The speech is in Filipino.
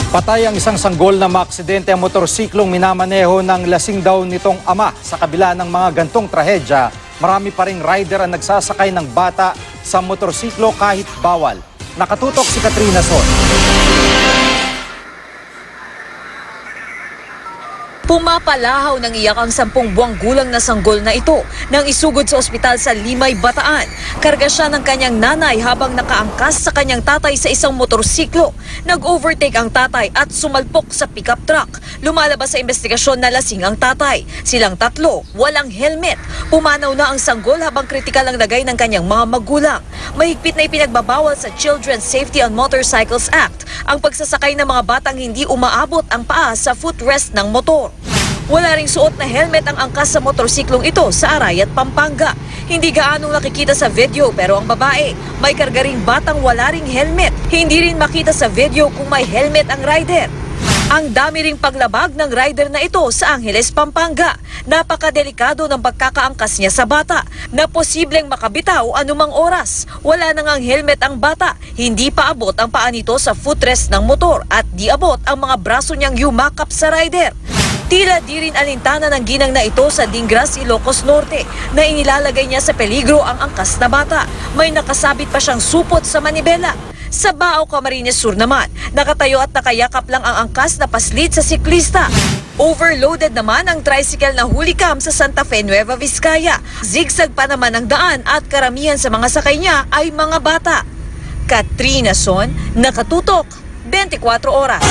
Patay ang isang sanggol na maaksidente ang motorsiklong minamaneho ng lasing daw nitong ama. Sa kabila ng mga gantong trahedya, marami pa ring rider ang nagsasakay ng bata sa motorsiklo kahit bawal. Nakatutok si Katrina Son. Pumapalahaw ng iyak ang 10 buwang gulang na sanggol na ito nang isugod sa ospital sa Limay, Bataan. Karga siya ng kanyang nanay habang nakaangkas sa kanyang tatay sa isang motorsiklo. Nag-overtake ang tatay at sumalpok sa pickup truck. Lumalabas sa investigasyon na lasing ang tatay. Silang tatlo, walang helmet. Pumanaw na ang sanggol habang kritikal ang lagay ng kanyang mga magulang. Mahigpit na ipinagbabawal sa Children's Safety on Motorcycles Act ang pagsasakay ng mga batang hindi umaabot ang paa sa footrest ng motor. Wala ring suot na helmet ang angkas sa motorsiklong ito sa Arayat, Pampanga. Hindi gaanong nakikita sa video pero ang babae may karga ring batang wala ring helmet. Hindi rin makita sa video kung may helmet ang rider. Ang dami ring paglabag ng rider na ito sa Angeles, Pampanga. Napakadelikado ng pagkakaangkas niya sa bata na posibleng makabitaw anumang oras. Wala nang ang helmet ang bata. Hindi pa abot ang paa nito sa footrest ng motor at di abot ang mga braso niyang yumakap sa rider. Tila di rin alintana ng ginang na ito sa Dingras, Ilocos Norte na inilalagay niya sa peligro ang angkas na bata. May nakasabit pa siyang supot sa manibela. Sa Bao, Camarines Sur naman, nakatayo at nakayakap lang ang angkas na paslit sa siklista. Overloaded naman ang tricycle na hulikam sa Santa Fe, Nueva Vizcaya. Zigzag pa naman ang daan at karamihan sa mga sakay niya ay mga bata. Katrina Son, Nakatutok, 24 Oras.